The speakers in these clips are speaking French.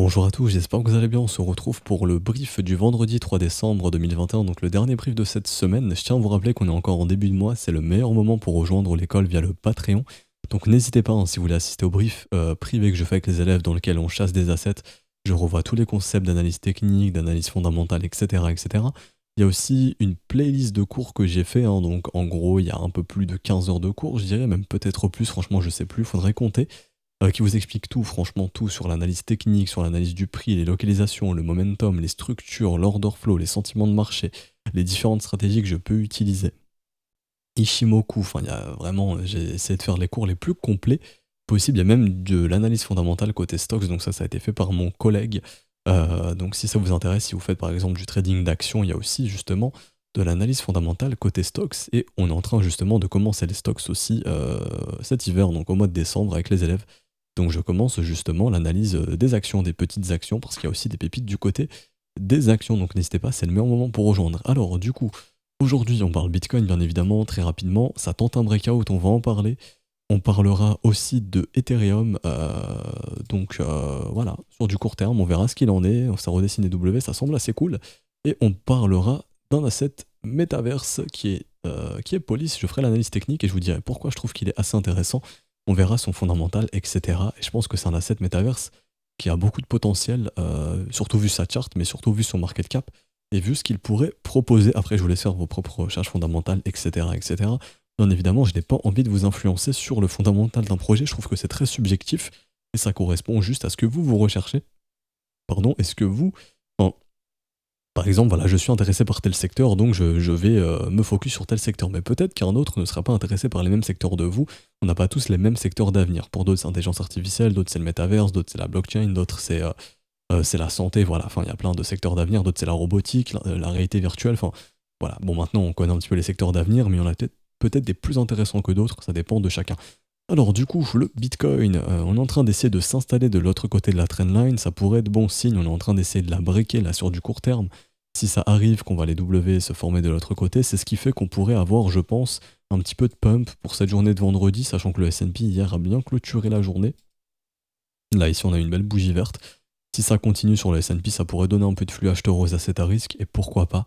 Bonjour à tous, j'espère que vous allez bien. On se retrouve pour le brief du vendredi 3 décembre 2021, donc le dernier brief de cette semaine. Je tiens à vous rappeler qu'on est encore en début de mois, c'est le meilleur moment pour rejoindre l'école via le Patreon. Donc n'hésitez pas, hein, si vous voulez assister au brief privé que je fais avec les élèves dans lequel on chasse des assets. Je revois tous les concepts d'analyse technique, d'analyse fondamentale, etc., etc. Il y a aussi une playlist de cours que j'ai fait, hein, donc en gros il y a un peu plus de 15 heures de cours, je dirais, même peut-être plus, franchement je sais plus, faudrait compter qui vous explique tout, franchement tout, sur l'analyse technique, sur l'analyse du prix, les localisations, le momentum, les structures, l'order flow, les sentiments de marché, les différentes stratégies que je peux utiliser. Ishimoku, enfin il y a vraiment, j'ai essayé de faire les cours les plus complets possibles, il y a même de l'analyse fondamentale côté stocks, donc ça a été fait par mon collègue. Donc si ça vous intéresse, si vous faites par exemple du trading d'action, il y a aussi justement de l'analyse fondamentale côté stocks, et on est en train justement de commencer les stocks aussi cet hiver, donc au mois de décembre avec les élèves. Donc je commence justement l'analyse des actions, des petites actions, parce qu'il y a aussi des pépites du côté des actions, donc n'hésitez pas, c'est le meilleur moment pour rejoindre. Alors du coup, aujourd'hui on parle Bitcoin bien évidemment, très rapidement, ça tente un breakout, on va en parler. On parlera aussi de Ethereum, voilà, sur du court terme, on verra ce qu'il en est, ça redessine les W, ça semble assez cool. Et on parlera d'un asset Metaverse qui est Police, je ferai l'analyse technique et je vous dirai pourquoi je trouve qu'il est assez intéressant. On verra son fondamental, etc. Et je pense que c'est un asset Metaverse qui a beaucoup de potentiel, surtout vu sa chart, mais surtout vu son market cap, et vu ce qu'il pourrait proposer. Après, je vous laisse faire vos propres recherches fondamentales, etc. etc. Bien évidemment, je n'ai pas envie de vous influencer sur le fondamental d'un projet, je trouve que c'est très subjectif, et ça correspond juste à ce que vous recherchez. Pardon, est-ce que vous... enfin, par exemple, voilà, je suis intéressé par tel secteur, donc je vais me focus sur tel secteur. Mais peut-être qu'un autre ne sera pas intéressé par les mêmes secteurs de vous. On n'a pas tous les mêmes secteurs d'avenir. Pour d'autres, c'est l'intelligence artificielle, d'autres, c'est le métaverse, d'autres, c'est la blockchain, d'autres, c'est la santé, voilà. Enfin, il y a plein de secteurs d'avenir, d'autres, c'est la robotique, la réalité virtuelle. Enfin, voilà. Bon, maintenant, on connaît un petit peu les secteurs d'avenir, mais il y en a peut-être des plus intéressants que d'autres, ça dépend de chacun. Alors du coup, le Bitcoin, on est en train d'essayer de s'installer de l'autre côté de la trendline, ça pourrait être bon signe, on est en train d'essayer de la breaker là sur du court terme. Si ça arrive qu'on va les W se former de l'autre côté, c'est ce qui fait qu'on pourrait avoir, je pense, un petit peu de pump pour cette journée de vendredi, sachant que le S&P hier a bien clôturé la journée. Là ici on a une belle bougie verte. Si ça continue sur le S&P, ça pourrait donner un peu de flux acheteur aux assets à risque, et pourquoi pas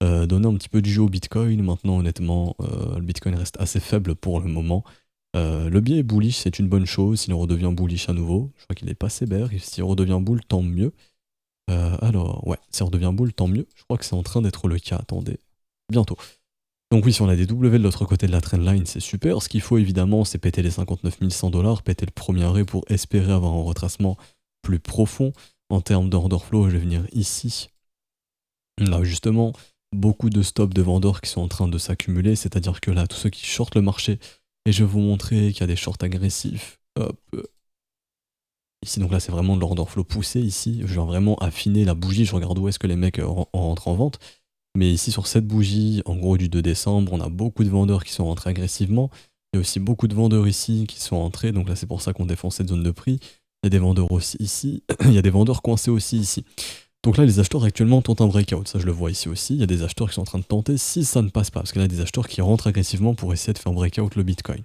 donner un petit peu de jeu au Bitcoin. Maintenant honnêtement, le Bitcoin reste assez faible pour le moment. Le biais est bullish, c'est une bonne chose, s'il redevient bullish à nouveau. Je crois qu'il est passé bear, et s'il redevient bull, tant mieux. Alors, ouais, si on redevient bull, tant mieux. Je crois que c'est en train d'être le cas, attendez. Bientôt. Donc oui, si on a des W de l'autre côté de la trendline, c'est super. Ce qu'il faut évidemment, c'est péter les 59 100 $, péter le premier arrêt pour espérer avoir un retracement plus profond. En termes d'order flow, je vais venir ici. Là, justement, beaucoup de stops de vendeurs qui sont en train de s'accumuler, c'est-à-dire que là, tous ceux qui shortent le marché, et je vais vous montrer qu'il y a des shorts agressifs. Hop. Ici, donc là, c'est vraiment de l'order flow poussé ici. Je viens vraiment affiner la bougie, je regarde où est-ce que les mecs rentrent en vente. Mais ici, sur cette bougie, en gros du 2 décembre, on a beaucoup de vendeurs qui sont rentrés agressivement. Il y a aussi beaucoup de vendeurs ici qui sont entrés, donc là, c'est pour ça qu'on défend cette zone de prix. Il y a des vendeurs aussi ici. Il y a des vendeurs coincés aussi ici. Donc là, les acheteurs actuellement tentent un breakout, ça je le vois ici aussi. Il y a des acheteurs qui sont en train de tenter si ça ne passe pas, parce qu'il y a des acheteurs qui rentrent agressivement pour essayer de faire breakout le Bitcoin.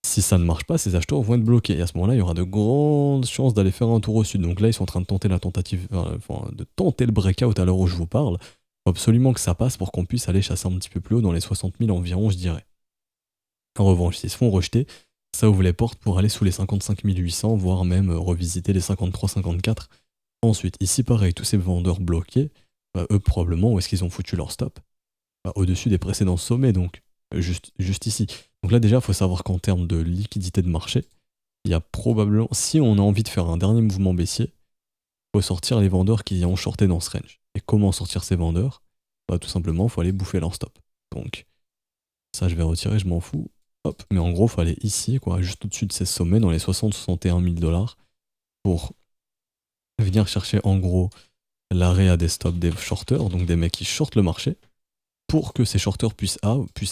Si ça ne marche pas, ces acheteurs vont être bloqués. Et à ce moment-là, il y aura de grandes chances d'aller faire un tour au sud. Donc là, ils sont en train de tenter de tenter le breakout à l'heure où je vous parle. Faut absolument que ça passe pour qu'on puisse aller chasser un petit peu plus haut, dans les 60 000 environ, je dirais. En revanche, s'ils se font rejeter, ça ouvre les portes pour aller sous les 55 800, voire même revisiter les 53-54. Ensuite, ici pareil, tous ces vendeurs bloqués, eux probablement, où est-ce qu'ils ont foutu leur stop? Au-dessus des précédents sommets, donc juste ici. Donc là déjà, il faut savoir qu'en termes de liquidité de marché, il y a probablement, si on a envie de faire un dernier mouvement baissier, il faut sortir les vendeurs qui ont shorté dans ce range. Et comment sortir ces vendeurs? Tout simplement, il faut aller bouffer leur stop. Donc ça, je vais retirer, je m'en fous. Hop, mais en gros, il faut aller ici, quoi, juste au-dessus de ces sommets, dans les 60-61 000 $, pour venir chercher en gros l'arrêt à des stops des shorters, donc des mecs qui shortent le marché, pour que ces shorters puissent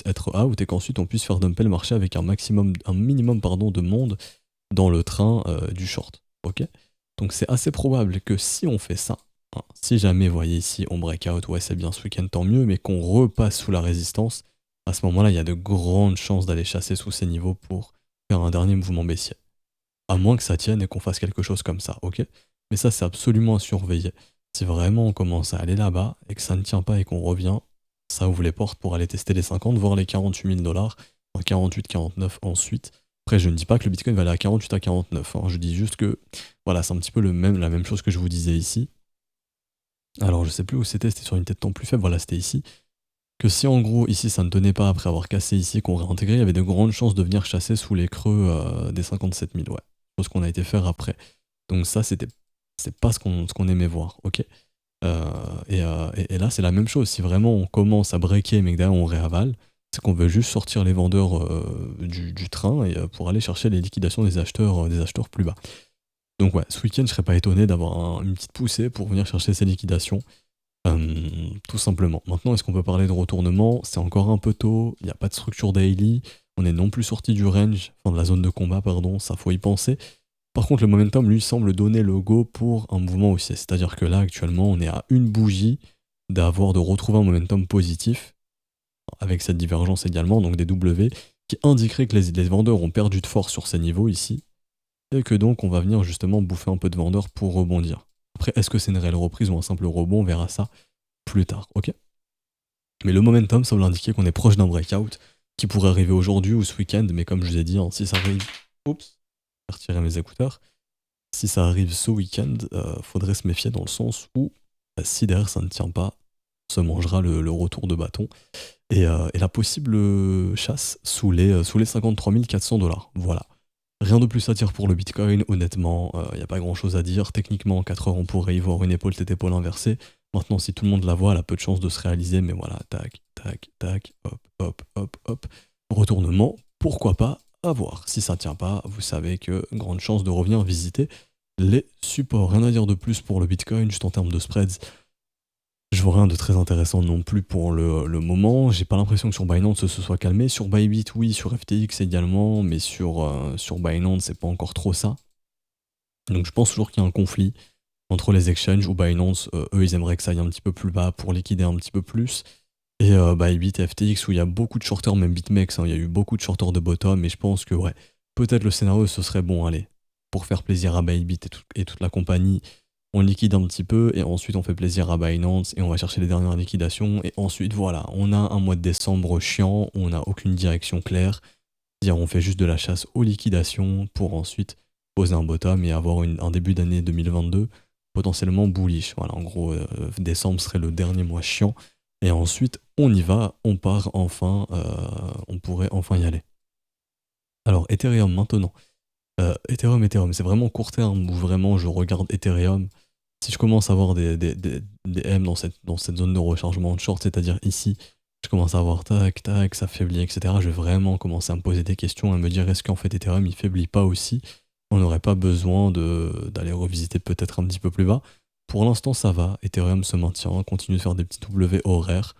être out et qu'ensuite on puisse faire dumper le marché avec un minimum de monde dans le train du short. Ok. Donc c'est assez probable que si on fait ça, hein, si jamais, vous voyez ici, on breakout, ouais c'est bien ce week-end, tant mieux, mais qu'on repasse sous la résistance, à ce moment-là, il y a de grandes chances d'aller chasser sous ces niveaux pour faire un dernier mouvement baissier. À moins que ça tienne et qu'on fasse quelque chose comme ça, ok. Mais ça, c'est absolument à surveiller. Si vraiment on commence à aller là-bas et que ça ne tient pas et qu'on revient, ça ouvre les portes pour aller tester les 50, voire les 48 000 $, en 48, 49 ensuite. Après, je ne dis pas que le Bitcoin va aller à 48 à 49, hein. Je dis juste que, voilà, c'est un petit peu la même chose que je vous disais ici. Alors, je sais plus où c'était sur une tête de temps plus faible, voilà, c'était ici. Que si en gros, ici, ça ne tenait pas après avoir cassé ici, qu'on réintégrait, il y avait de grandes chances de venir chasser sous les creux des 57 000, ouais. Chose qu'on a été faire après. Donc ça, c'est pas ce qu'on aimait voir, ok. Et là, c'est la même chose. Si vraiment on commence à breaker, mais que derrière on réavale, c'est qu'on veut juste sortir les vendeurs du train et pour aller chercher les liquidations des acheteurs plus bas. Donc ouais, ce week-end, je serais pas étonné d'avoir une petite poussée pour venir chercher ces liquidations. Tout simplement. Maintenant, est-ce qu'on peut parler de retournement? C'est encore un peu tôt, il n'y a pas de structure daily, on est non plus sorti du range, enfin de la zone de combat, pardon, ça faut y penser. Par contre, le momentum, lui, semble donner le go pour un mouvement haussier. C'est-à-dire que là, actuellement, on est à une bougie de retrouver un momentum positif, avec cette divergence également, donc des W, qui indiquerait que les vendeurs ont perdu de force sur ces niveaux ici, et que donc on va venir justement bouffer un peu de vendeurs pour rebondir. Après, est-ce que c'est une réelle reprise ou un simple rebond? On verra ça plus tard, ok? Mais le momentum semble indiquer qu'on est proche d'un breakout, qui pourrait arriver aujourd'hui ou ce week-end, mais comme je vous ai dit, hein, si ça arrive... Oups, je vais retirer mes écouteurs. Si ça arrive ce week-end, faudrait se méfier dans le sens où, si derrière ça ne tient pas, on se mangera le retour de bâton et la possible chasse sous les 53 400 $. Voilà. Rien de plus à dire pour le Bitcoin, honnêtement, il n'y a pas grand chose à dire. Techniquement, en 4 heures, on pourrait y voir une épaule tête épaule inversée. Maintenant, si tout le monde la voit, elle a peu de chances de se réaliser, mais voilà, tac, tac, tac, hop, hop, hop, hop. Retournement, pourquoi pas, à voir. Si ça tient pas, vous savez que grande chance de revenir visiter les supports. Rien à dire de plus pour le Bitcoin, juste en termes de spreads. Je vois rien de très intéressant non plus pour le moment. J'ai pas l'impression que sur Binance ce se soit calmé. Sur Bybit, oui, sur FTX également, mais sur Binance, c'est pas encore trop ça. Donc je pense toujours qu'il y a un conflit entre les exchanges où Binance, eux, ils aimeraient que ça aille un petit peu plus bas pour liquider un petit peu plus. Et Bybit et FTX où il y a beaucoup de shorters, même BitMEX, hein, il y a eu beaucoup de shorters de bottom, et je pense que ouais, peut-être le scénario ce serait bon, allez, pour faire plaisir à Bybit et toute la compagnie, on liquide un petit peu et ensuite on fait plaisir à Binance et on va chercher les dernières liquidations et ensuite voilà, on a un mois de décembre chiant, on n'a aucune direction claire, c'est-à-dire on fait juste de la chasse aux liquidations pour ensuite poser un bottom et avoir un début d'année 2022 potentiellement bullish. Voilà, en gros, décembre serait le dernier mois chiant et ensuite on y va, on part enfin, on pourrait enfin y aller. Alors Ethereum maintenant. Ethereum, c'est vraiment court terme où vraiment je regarde Ethereum. Si je commence à avoir des M dans cette zone de rechargement de short, c'est-à-dire ici, je commence à avoir tac, tac, ça faiblit, etc. Je vais vraiment commencer à me poser des questions, à me dire est-ce qu'en fait Ethereum il faiblit pas aussi? On n'aurait pas besoin d'aller revisiter peut-être un petit peu plus bas. Pour l'instant ça va, Ethereum se maintient, continue de faire des petits W horaires.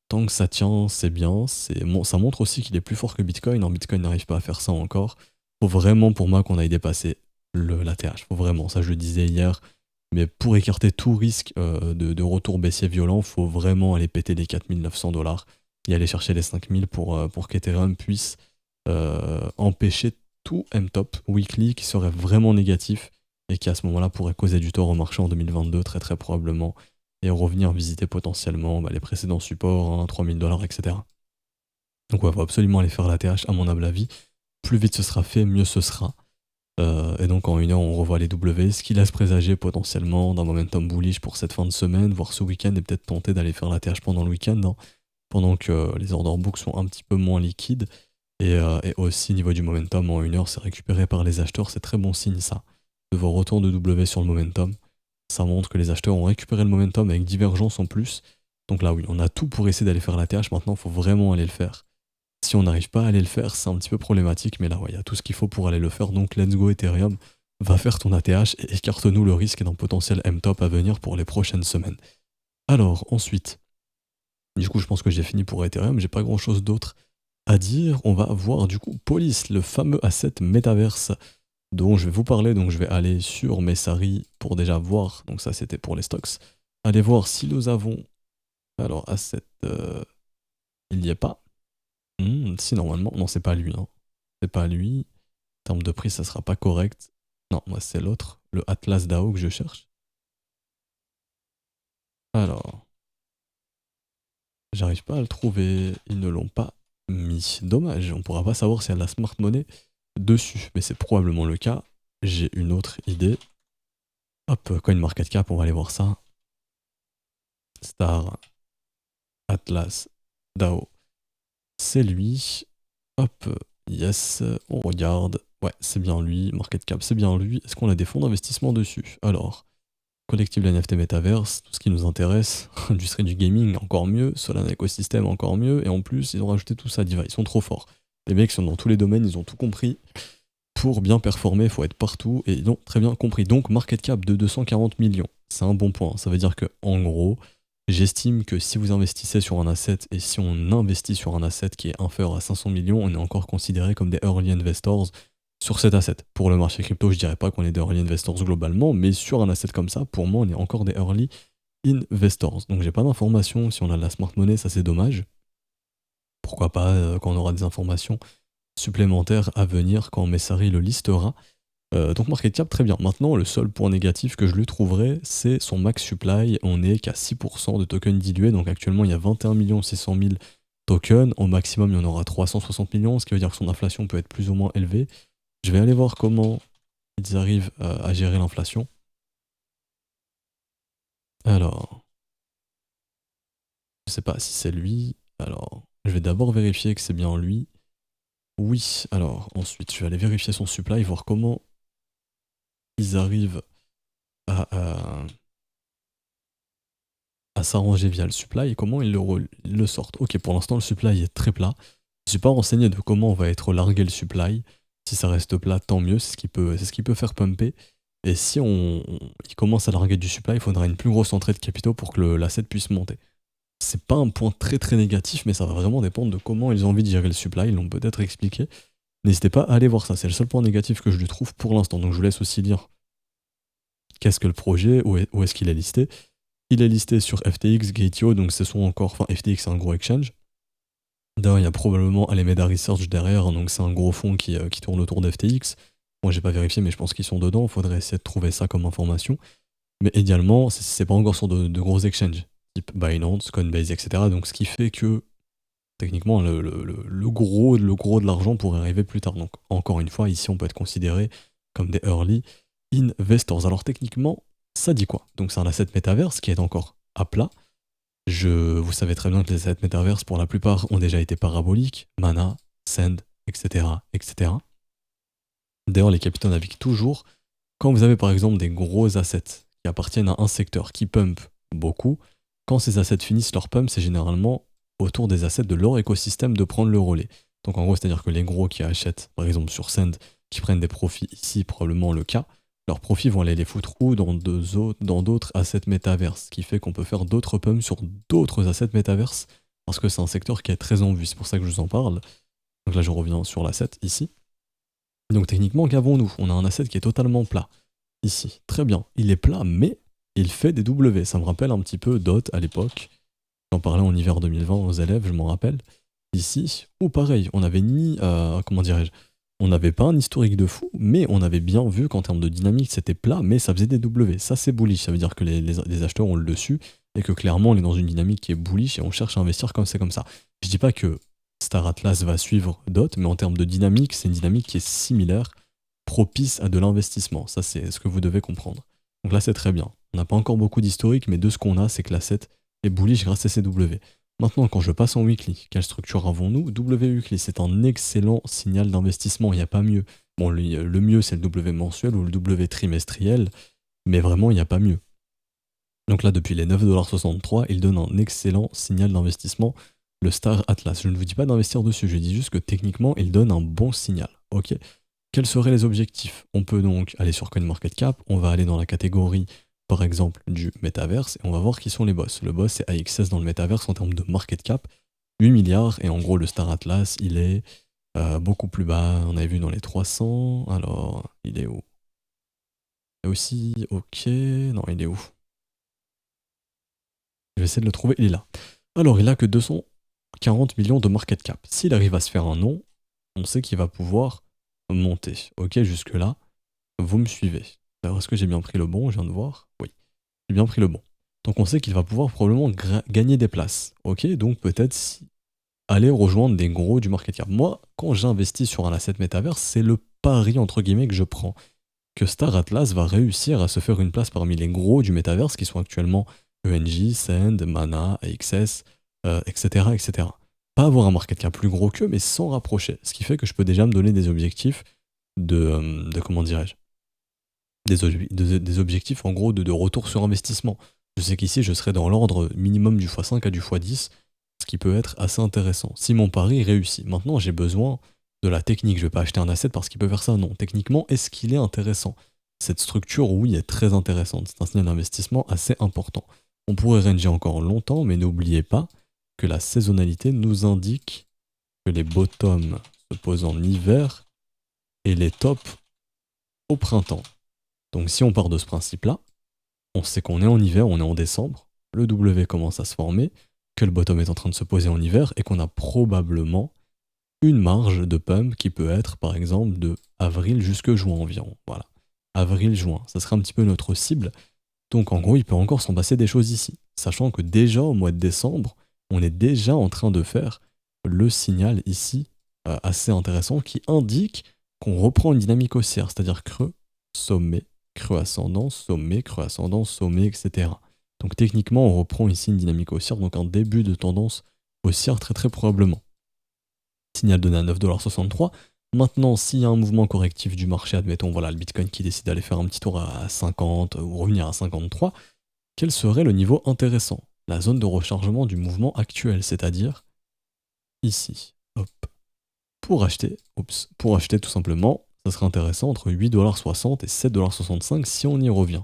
Tant que ça tient, c'est bien. Ça montre aussi qu'il est plus fort que Bitcoin. Bitcoin n'arrive pas à faire ça encore. Faut vraiment pour moi qu'on aille dépasser la TH. Faut vraiment, ça je le disais hier. Mais pour écarter tout risque de retour baissier violent, faut vraiment aller péter les 4 900 $ et aller chercher les 5 000 pour qu'Ethereum puisse empêcher tout M-top weekly qui serait vraiment négatif et qui à ce moment-là pourrait causer du tort au marché en 2022 très très probablement et revenir visiter potentiellement les précédents supports, hein, 3 000 $, etc. Donc ouais, faut absolument aller faire la TH à mon humble avis. Plus vite ce sera fait, mieux ce sera. Et donc en 1 heure, on revoit les W, ce qui laisse présager potentiellement d'un momentum bullish pour cette fin de semaine, voire ce week-end, et peut-être tenter d'aller faire la TH pendant le week-end, hein, pendant que les order books sont un petit peu moins liquides. Et aussi, niveau du momentum, en 1 heure, c'est récupéré par les acheteurs, c'est très bon signe ça. De vos retours de W sur le momentum, ça montre que les acheteurs ont récupéré le momentum avec divergence en plus. Donc là oui, on a tout pour essayer d'aller faire la TH, maintenant il faut vraiment aller le faire. Si on n'arrive pas à aller le faire, c'est un petit peu problématique, mais là, ouais, il y a tout ce qu'il faut pour aller le faire. Donc, let's go Ethereum, va faire ton ATH et écarte-nous le risque d'un potentiel M-top à venir pour les prochaines semaines. Alors, ensuite, du coup, je pense que j'ai fini pour Ethereum, j'ai pas grand-chose d'autre à dire. On va voir, du coup, Police, le fameux asset Metaverse dont je vais vous parler. Donc, je vais aller sur Messari pour déjà voir. Donc, ça, c'était pour les stocks. Allez voir si nous avons... Alors, asset... il n'y est pas. Si normalement, non c'est pas lui, hein. C'est pas lui. En termes de prix, ça sera pas correct. Non, moi c'est l'autre. le Atlas DAO que je cherche. Alors, j'arrive pas à le trouver. Ils ne l'ont pas mis. Dommage, on pourra pas savoir s'il y a de la smart money dessus. Mais c'est probablement le cas. J'ai une autre idée. Hop, CoinMarketCap, on va aller voir ça. Star Atlas DAO. C'est lui. Hop, yes, on regarde. Ouais, c'est bien lui. Market cap, c'est bien lui. Est-ce qu'on a des fonds d'investissement dessus? Alors, collectible NFT Metaverse, tout ce qui nous intéresse. Industrie du gaming, encore mieux. Solana écosystème, encore mieux. Et en plus, ils ont rajouté tout ça. Diva, ils sont trop forts. Les mecs sont dans tous les domaines, ils ont tout compris. Pour bien performer, il faut être partout. Et ils ont très bien compris. Donc, market cap de 240 millions. C'est un bon point. Ça veut dire que, en gros, j'estime que si vous investissez sur un asset et si on investit sur un asset qui est inférieur à 500 millions, on est encore considéré comme des early investors sur cet asset. Pour le marché crypto, je dirais pas qu'on est des early investors globalement, mais sur un asset comme ça, pour moi, on est encore des early investors. Donc j'ai pas d'informations si on a de la smart money, ça c'est dommage. Pourquoi pas quand on aura des informations supplémentaires à venir, quand Messari le listera. Donc market cap, très bien. Maintenant, le seul point négatif que je lui trouverais, c'est son max supply. On n'est qu'à 6% de tokens dilués. Donc actuellement, il y a 21 600 000 tokens. Au maximum, il y en aura 360 millions, ce qui veut dire que son inflation peut être plus ou moins élevée. Je vais aller voir comment ils arrivent à gérer l'inflation. Alors, je sais pas si c'est lui. Alors, je vais d'abord vérifier que c'est bien lui. Oui, alors ensuite, je vais aller vérifier son supply, voir comment ils arrivent à s'arranger via le supply et comment ils le sortent. Ok, pour l'instant, le supply est très plat. Je suis pas renseigné de comment on va être largué le supply. Si ça reste plat, tant mieux, c'est ce qui peut faire pumper. Et si il commence à larguer du supply, il faudra une plus grosse entrée de capitaux pour que l'asset puisse monter. C'est pas un point très très négatif, mais ça va vraiment dépendre de comment ils ont envie de gérer le supply. Ils l'ont peut-être expliqué. N'hésitez pas à aller voir ça, c'est le seul point négatif que je lui trouve pour l'instant. Donc je vous laisse aussi lire qu'est-ce que le projet, où est-ce qu'il est listé. Il est listé sur FTX, Gate.io, donc ce sont encore. Enfin, FTX, c'est un gros exchange. D'ailleurs, il y a probablement Alameda Research derrière, donc c'est un gros fonds qui tourne autour d'FTX. Moi, j'ai pas vérifié, mais je pense qu'ils sont dedans. Il faudrait essayer de trouver ça comme information. Mais idéalement, c'est pas encore sur de gros exchanges, type Binance, Coinbase, etc. Donc, ce qui fait que, techniquement, le gros de l'argent pourrait arriver plus tard. Donc, encore une fois, ici, on peut être considéré comme des early investors. Alors, techniquement, ça dit quoi? Donc, c'est un asset metaverse qui est encore à plat. Vous savez très bien que les assets metaverse, pour la plupart, ont déjà été paraboliques, Mana, Send, etc., etc. D'ailleurs, les capitaux naviguent toujours. Quand vous avez par exemple des gros assets qui appartiennent à un secteur qui pump beaucoup, quand ces assets finissent leur pump, c'est généralement autour des assets de leur écosystème de prendre le relais. Donc en gros, c'est-à-dire que les gros qui achètent, par exemple sur Send, qui prennent des profits, ici probablement le cas, leurs profits vont aller les foutre où dans d'autres assets métaverses, ce qui fait qu'on peut faire d'autres pumps sur d'autres assets métaverses, parce que c'est un secteur qui est très en vue, c'est pour ça que je vous en parle. Donc là je reviens sur l'asset ici. Donc techniquement, qu'avons-nous? On a un asset qui est totalement plat. Ici, très bien. Il est plat, mais il fait des W. Ça me rappelle un petit peu DOT à l'époque. J'en parlais en hiver 2020 aux élèves, je m'en rappelle. Ici, ou pareil, on avait ni, comment dirais-je, on n'avait pas un historique de fou, mais on avait bien vu qu'en termes de dynamique, c'était plat, mais ça faisait des W. Ça, c'est bullish. Ça veut dire que les acheteurs ont le dessus et que clairement, on est dans une dynamique qui est bullish et on cherche à investir comme c'est comme ça. Je dis pas que Star Atlas va suivre DOT, mais en termes de dynamique, c'est une dynamique qui est similaire, propice à de l'investissement. Ça, c'est ce que vous devez comprendre. Donc là, c'est très bien. On n'a pas encore beaucoup d'historique, mais de ce qu'on a, c'est que l'asset est bullish grâce à CW. Maintenant, quand je passe en weekly, quelle structure avons-nous? W weekly, c'est un excellent signal d'investissement, il n'y a pas mieux. Bon, le mieux, c'est le W mensuel ou le W trimestriel, mais vraiment, il n'y a pas mieux. Donc là, depuis les 9,63$, il donne un excellent signal d'investissement, le Star Atlas. Je ne vous dis pas d'investir dessus, je dis juste que techniquement, il donne un bon signal. Ok. Quels seraient les objectifs? On peut donc aller sur CoinMarketCap, on va aller dans la catégorie, par exemple, du Metaverse, et on va voir qui sont les boss. Le boss, c'est AXS dans le Metaverse en termes de market cap, 8 milliards, et en gros, le Star Atlas, il est beaucoup plus bas. On avait vu dans les 300, alors, il est où? Et aussi, ok, non, il est où? Je vais essayer de le trouver, il est là. Alors, il a que 240 millions de market cap. S'il arrive à se faire un nom, on sait qu'il va pouvoir monter. Ok, jusque-là, vous me suivez. Alors, est-ce que j'ai bien pris le bon? Je viens de voir. Oui, j'ai bien pris le bon. Donc on sait qu'il va pouvoir probablement gagner des places. Ok, donc peut-être aller rejoindre des gros du market cap. Moi, quand j'investis sur un asset métaverse, c'est le pari entre guillemets que je prends. Que Star Atlas va réussir à se faire une place parmi les gros du métaverse qui sont actuellement ENJ, Send, Mana, AXS, etc., etc. Pas avoir un market cap plus gros qu'eux, mais s'en rapprocher. Ce qui fait que je peux déjà me donner des objectifs de comment dirais-je, des objectifs en gros de retour sur investissement. Je sais qu'ici, je serai dans l'ordre minimum du x5 à du x10, ce qui peut être assez intéressant. Si mon pari réussit, maintenant j'ai besoin de la technique. Je ne vais pas acheter un asset parce qu'il peut faire ça. Non, techniquement, est-ce qu'il est intéressant? Cette structure, oui, est très intéressante. C'est un signal d'investissement assez important. On pourrait ranger encore longtemps, mais n'oubliez pas que la saisonnalité nous indique que les bottoms se posent en hiver et les tops au printemps. Donc si on part de ce principe-là, on sait qu'on est en hiver, on est en décembre, le W commence à se former, que le bottom est en train de se poser en hiver et qu'on a probablement une marge de pump qui peut être par exemple de avril jusque juin environ. Voilà. Avril-juin, ça serait un petit peu notre cible. Donc en gros, il peut encore s'en passer des choses ici. Sachant que déjà au mois de décembre, on est déjà en train de faire le signal ici assez intéressant qui indique qu'on reprend une dynamique haussière, c'est-à-dire creux, sommet, creux ascendant, sommet, creux ascendant, sommet, etc. Donc techniquement, on reprend ici une dynamique haussière, donc un début de tendance haussière très très probablement. Signal donné à 9,63$. Maintenant, s'il y a un mouvement correctif du marché, admettons, voilà, le Bitcoin qui décide d'aller faire un petit tour à 50 ou revenir à 53, quel serait le niveau intéressant? La zone de rechargement du mouvement actuel, c'est-à-dire ici. Hop. Pour acheter tout simplement, ça serait intéressant entre 8,60$ et 7,65$ si on y revient.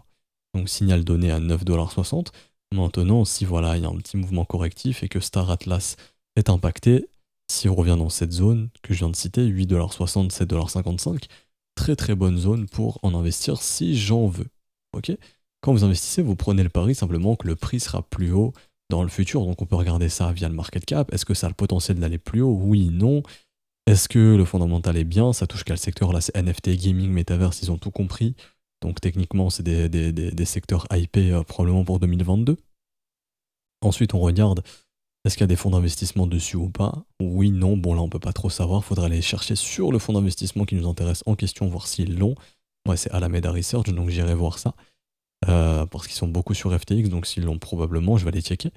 Donc signal donné à 9,60$. Maintenant, si voilà, il y a un petit mouvement correctif et que Star Atlas est impacté, si on revient dans cette zone que je viens de citer, 8,60$, 7,55$, très très bonne zone pour en investir si j'en veux. Ok? Quand vous investissez, vous prenez le pari simplement que le prix sera plus haut dans le futur, donc on peut regarder ça via le market cap. Est-ce que ça a le potentiel d'aller plus haut? Oui, non. Est-ce que le fondamental est bien? Ça touche quel secteur? Là, c'est NFT, gaming, metaverse, ils ont tout compris. Donc techniquement, c'est des secteurs hypés probablement pour 2022. Ensuite, on regarde, est-ce qu'il y a des fonds d'investissement dessus ou pas? Oui, non, bon là, on peut pas trop savoir. Faudrait aller chercher sur le fonds d'investissement qui nous intéresse en question, voir s'ils l'ont. Moi, c'est Alameda Research, donc j'irai voir ça. Parce qu'ils sont beaucoup sur FTX, donc s'ils l'ont probablement, je vais aller checker.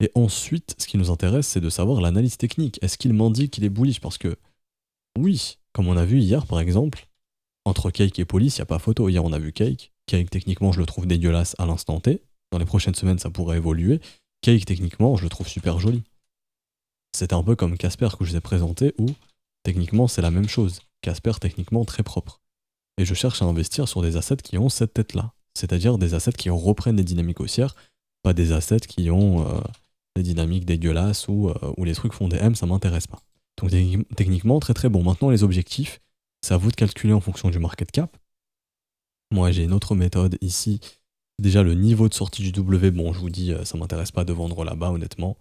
Et ensuite, ce qui nous intéresse, c'est de savoir l'analyse technique. Est-ce qu'il m'indique qu'il est bullish? Parce que oui, comme on a vu hier par exemple, entre Cake et Police, il n'y a pas photo. Hier on a vu Cake. Cake techniquement je le trouve dégueulasse à l'instant T. Dans les prochaines semaines ça pourrait évoluer. Cake techniquement je le trouve super joli. C'était un peu comme Casper que je vous ai présenté où techniquement c'est la même chose. Casper techniquement très propre. Et je cherche à investir sur des assets qui ont cette tête-là. C'est-à-dire des assets qui reprennent des dynamiques haussières, pas des assets qui ont des dynamiques dégueulasses où les trucs font des M, ça m'intéresse pas. Donc techniquement, très très bon. Maintenant, les objectifs, c'est à vous de calculer en fonction du market cap. Moi, j'ai une autre méthode ici. Déjà, le niveau de sortie du W, bon, je vous dis, ça m'intéresse pas de vendre là-bas, honnêtement.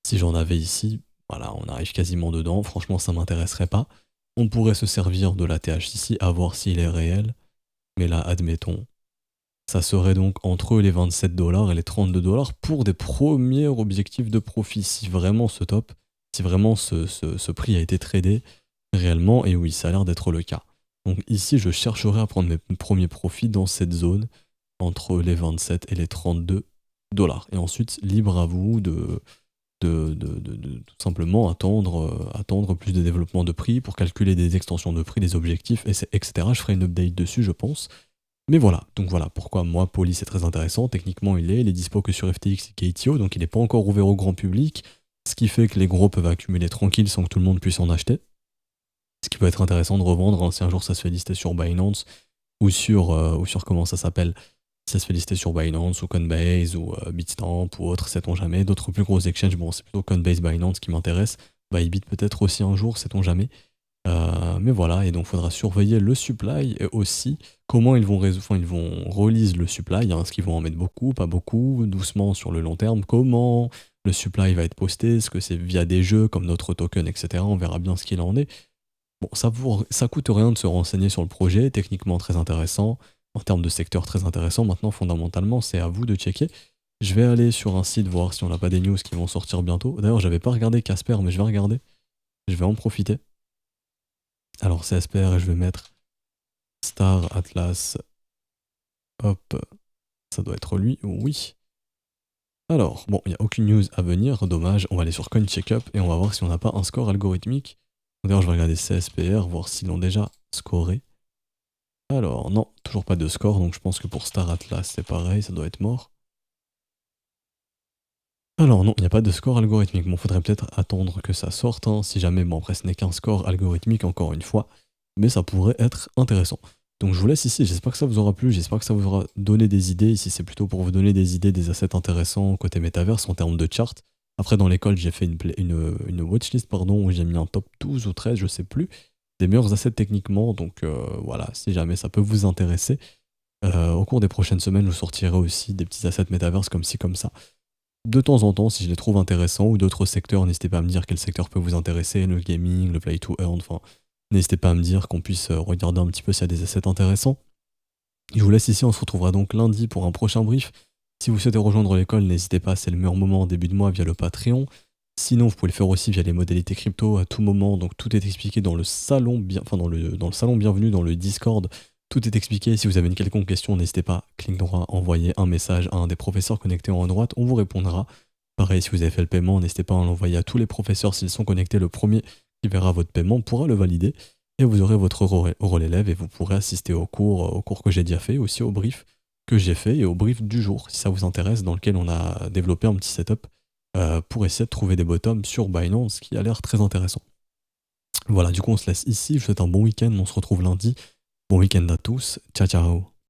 Si j'en avais ici, voilà, on arrive quasiment dedans. Franchement, ça m'intéresserait pas. On pourrait se servir de l'ATH ici, à voir s'il est réel. Mais là, admettons, ça serait donc entre les 27$ et les 32$ pour des premiers objectifs de profit. Si vraiment si vraiment ce prix a été tradé réellement, et oui, ça a l'air d'être le cas. Donc ici, je chercherai à prendre mes premiers profits dans cette zone entre les 27 et les 32$. Et ensuite, libre à vous de tout simplement attendre plus de développement de prix pour calculer des extensions de prix, des objectifs, etc. Je ferai une update dessus, je pense. Mais voilà, donc voilà pourquoi moi, Police est très intéressant. Techniquement, il est dispo que sur FTX et KTO, donc il n'est pas encore ouvert au grand public, ce qui fait que les gros peuvent accumuler tranquille sans que tout le monde puisse en acheter. Ce qui peut être intéressant de revendre hein, si un jour ça se fait lister sur Binance ou sur comment ça s'appelle, si ça se fait lister sur Binance ou Coinbase ou Bitstamp ou autre, sait-on jamais. D'autres plus gros exchanges, bon c'est plutôt Coinbase, Binance qui m'intéresse. Bybit peut-être aussi un jour, sait-on jamais. Mais voilà, et donc il faudra surveiller le supply et aussi comment ils vont release le supply, hein, est-ce qu'ils vont en mettre beaucoup, pas beaucoup, doucement sur le long terme, comment le supply va être posté, est-ce que c'est via des jeux comme notre token, etc. On verra bien ce qu'il en est. Bon, ça coûte rien de se renseigner sur le projet, techniquement très intéressant. en termes de secteur très intéressant. Maintenant, fondamentalement, c'est à vous de checker. Je vais aller sur un site voir si on n'a pas des news qui vont sortir bientôt. D'ailleurs, j'avais pas regardé Casper, mais je vais regarder. Je vais en profiter. Alors, c'est Casper et je vais mettre Star Atlas. Hop, ça doit être lui. Oui. Alors, bon, il n'y a aucune news à venir, dommage. On va aller sur CoinCheckup et on va voir si on n'a pas un score algorithmique. D'ailleurs, je vais regarder CSPR, voir s'ils l'ont déjà scoré. Alors, non, toujours pas de score, donc je pense que pour Star Atlas, c'est pareil, ça doit être mort. Alors non, il n'y a pas de score algorithmique. Bon, faudrait peut-être attendre que ça sorte, hein, si jamais, bon après ce n'est qu'un score algorithmique encore une fois, mais ça pourrait être intéressant. Donc je vous laisse ici, j'espère que ça vous aura plu, j'espère que ça vous aura donné des idées. Ici c'est plutôt pour vous donner des idées, des assets intéressants côté métaverse en termes de chart. Après dans l'école j'ai fait une watchlist pardon, où j'ai mis un top 12 ou 13, je sais plus, des meilleurs assets techniquement, donc voilà, si jamais ça peut vous intéresser. Au cours des prochaines semaines, je vous sortirai aussi des petits assets métaverse comme ci, comme ça. De temps en temps, si je les trouve intéressants ou d'autres secteurs, n'hésitez pas à me dire quel secteur peut vous intéresser, le gaming, le play to earn, enfin, n'hésitez pas à me dire qu'on puisse regarder un petit peu s'il y a des assets intéressants. Je vous laisse ici, on se retrouvera donc lundi pour un prochain brief. Si vous souhaitez rejoindre l'école, n'hésitez pas, c'est le meilleur moment en début de mois via le Patreon. Sinon, vous pouvez le faire aussi via les modalités crypto à tout moment, donc tout est expliqué dans le salon, dans le salon bienvenue, dans le Discord. Tout est expliqué. Si vous avez une quelconque question, n'hésitez pas, clic droit, envoyez un message à un des professeurs connectés en haut à droite, on vous répondra. Pareil, si vous avez fait le paiement, n'hésitez pas à l'envoyer à tous les professeurs s'ils sont connectés. Le premier qui verra votre paiement pourra le valider et vous aurez votre rôle élève et vous pourrez assister au cours que j'ai déjà fait, aussi au brief que j'ai fait et au brief du jour, si ça vous intéresse, dans lequel on a développé un petit setup pour essayer de trouver des bottoms sur Binance, qui a l'air très intéressant. Voilà, du coup on se laisse ici, je vous souhaite un bon week-end, on se retrouve lundi. Bon week-end à tous, ciao ciao.